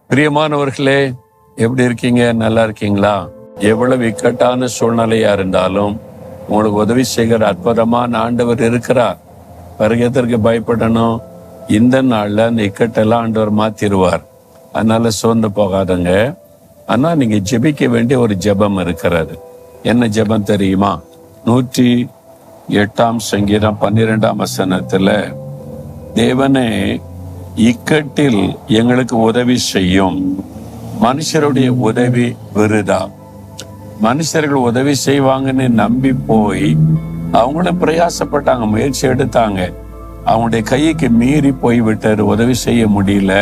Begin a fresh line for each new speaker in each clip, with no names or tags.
பிரியமானவர்களே, எப்படி இருக்கீங்க? நல்லா இருக்கீங்களா? எவ்வளவு இக்கட்டான சூழ்நிலையா இருந்தாலும் உங்களுக்கு உதவி செய்கிற அற்புதமான ஆண்டவர் இருக்கிறார். வருகத்திற்கு பயப்படணும். இந்த நாள்ல அந்த இக்கட்டெல்லாம் ஆண்டவர் மாத்திருவார். அதனால சோர்ந்து போகாதங்க. ஆனா நீங்க ஜெபிக்க வேண்டிய ஒரு ஜெபம் இருக்கிறது. என்ன ஜெபம் தெரியுமா? 108 சங்கீதம் 12 வசனத்துல, தேவனே இக்கட்டில் எங்களுக்கு உதவி செய்யும், மனுஷருடைய உதவி விருதா. மனுஷர்கள் உதவி செய்வாங்கன்னு நம்பி போய் அவங்களும் பிரயாசப்பட்டாங்க, முயற்சி எடுத்தாங்க. அவங்களுடைய கைக்கு மீறி போய் விட்டாரு, உதவி செய்ய முடியல.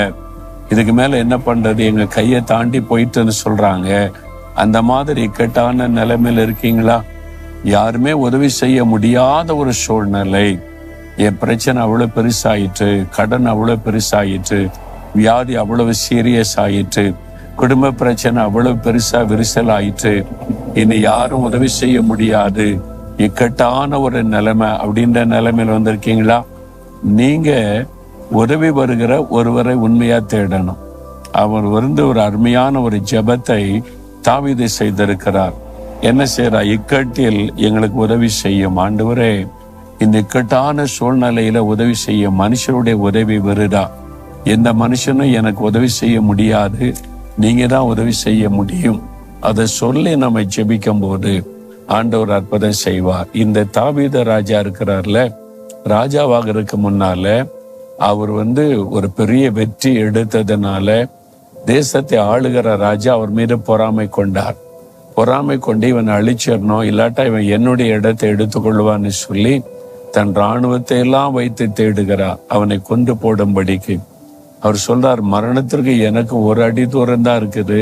இதுக்கு மேல என்ன பண்றது, எங்க கையை தாண்டி போயிட்டுன்னு சொல்றாங்க. அந்த மாதிரி இக்கட்டான நிலைமையில இருக்கீங்களா? யாருமே உதவி செய்ய முடியாத ஒரு சூழ்நிலை. என் பிரச்சனை அவ்வளவு பெருசாயிற்று, கடன் அவ்வளவு பெருசாயிற்று, வியாதி அவ்வளவு சீரியஸ் ஆயிற்று, குடும்ப பிரச்சனை அவ்வளவு பெருசா விரிசல் ஆயிற்று, இனி யாரும் உதவி செய்ய முடியாது, இக்கட்டான ஒரு நிலைமை அப்படின்ற நிலைமையில வந்திருக்கீங்களா? நீங்க உதவி வருகிற ஒருவரை உண்மையா தேடணும். அவர் வந்து ஒரு அருமையான ஒரு ஜெபத்தை தாவீது செய்திருக்கிறார். என்ன செய்யறார்? இக்கட்டில் எங்களுக்கு உதவி செய்யும் ஆண்டவரே, இந்த இக்கட்டான சூழ்நிலையில உதவி செய்ய, மனுஷருடைய உதவி வருதா. எந்த மனுஷனும் எனக்கு உதவி செய்ய முடியாது, நீங்க தான் உதவி செய்ய முடியும். அதை சொல்லி நம்ம ஜெபிக்கும் போது ஆண்டவர் அற்புதம் செய்வார். இந்த தாவீது ராஜா இருக்கிறார்ல, ராஜாவாக இருக்க முன்னால அவர் வந்து ஒரு பெரிய வெற்றி எடுத்ததுனால தேசத்தை ஆளுகிற ராஜா அவர் மீது பொறாமை கொண்டார். பொறாமை கொண்டு இவன் அழிச்சிடணும், இல்லாட்டா இவன் என்னுடைய இடத்தை எடுத்துக்கொள்வான்னு சொல்லி தன் இராணுவத்தை எல்லாம் வைத்து தேடுகிறார், அவனை கொண்டு போடும்படிக்கு. அவர் சொல்றார், மரணத்திற்கு எனக்கு ஒரு அடி தூரம் தான் இருக்குது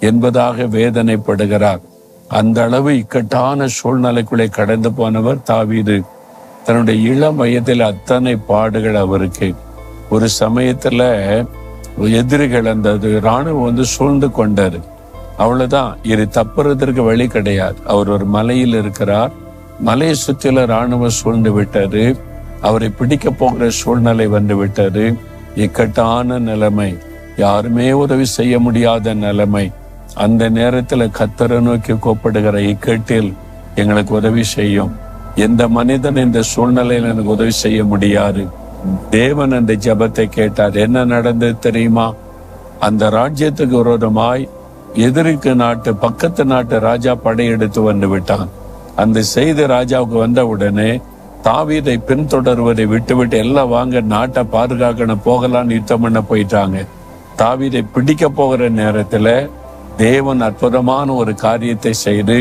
என்பதாக வேதனைப்படுகிறார். அந்த அளவு இக்கட்டான சூழ்நிலைக்குள்ளே கடந்து போனவர் தாவீது. தன்னுடைய இளம் வயதில் அத்தனை பாடுகள் அவருக்கு. ஒரு சமயத்துல எதிரிகள், அந்த இராணுவம் வந்து சூழ்ந்து கொண்டாரு. அவ்வளவுதான், இது தப்புறதற்கு வழி கிடையாது. அவர் ஒரு மலையில் இருக்கிறார், மலையை சுற்றில இராணுவம் சூழ்ந்து விட்டது, அவரை பிடிக்க போகிற சூழ்நிலை வந்து விட்டது. இக்கட்டான நிலைமை, யாருமே உதவி செய்ய முடியாத நிலைமை. அந்த நேரத்துல கர்த்தரை நோக்கி கூப்பிடுகிற இக்கட்டில் எங்களுக்கு உதவி செய்யும். எந்த மனிதன் இந்த சூழ்நிலையில எனக்கு உதவி செய்ய முடியாது. தேவன் அந்த ஜெபத்தை கேட்டார். என்ன நடந்தது தெரியுமா? அந்த ராஜ்யத்துக்கு விரோதமாய் எதிரிக்கு நாட்டு, பக்கத்து நாட்டு ராஜா படையெடுத்து வந்து விட்டான். அந்த செய்தி ராஜாவுக்கு வந்த உடனே தாவீதை பின்தொடர்வதை விட்டுவிட்டு எல்லாம் வாங்க, நாட்டை பாதுகாக்கணும், போகலான்னு யுத்தம் பண்ண போயிட்டாங்க. தாவீதை பிடிக்க போகிற நேரத்துல தேவன் அற்புதமான ஒரு காரியத்தை செய்து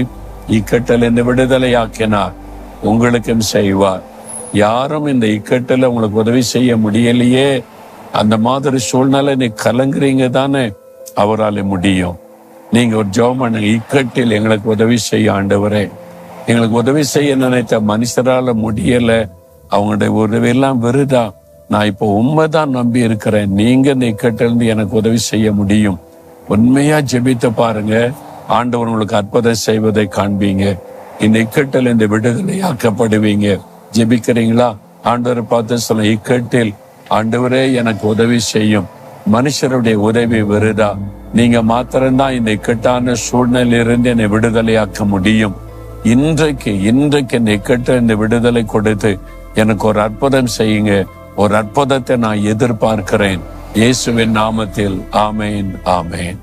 இக்கட்டில் இருந்து விடுதலையாக்கினார். உங்களுக்கும் செய்வார். யாரும் இந்த இக்கட்டில் உங்களுக்கு உதவி செய்ய முடியலையே, அந்த மாதிரி சூழ்நிலை நீ கலங்குறீங்க தானே, அவரால் முடியும். நீங்க ஒரு ஜெபம் பண்ணுங்க, இக்கட்டில் எங்களுக்கு உதவி செய்ய ஆண்டவரே. எங்களுக்கு உதவி செய்ய நினைத்த மனுஷரால முடியல, அவங்களுடைய உதவியெல்லாம் விருதா. நான் இப்போ உண்மைதான் நம்பி இருக்கிறேன், நீங்க இந்த இக்கட்டிலிருந்து எனக்கு உதவி செய்ய முடியும். உண்மையா ஜெபித்து பாருங்க, ஆண்டவர் உங்களுக்கு அற்புதம் செய்வதை காண்பீங்க. இந்த இக்கட்டில் இந்த விடுதலையாக்கப்படுவீங்க. ஜெபிக்கிறீங்களா? ஆண்டவரை பார்த்து சொல்ல, இக்கட்டில் ஆண்டவரே எனக்கு உதவி செய்யும், மனுஷருடைய உதவி விருதா. நீங்க மாத்திரம்தான் இந்த இக்கட்டான சூழ்நிலையிலிருந்து என்னை விடுதலையாக்க முடியும். இன்றைக்கு இந்த இக்கட்ட இந்த விடுதலை கொடுத்து எனக்கு ஒரு அற்புதம் செய்யுங்க. ஒரு அற்புதத்தை நான் எதிர்பார்க்கிறேன். இயேசுவின் நாமத்தில் ஆமேன், ஆமேன்.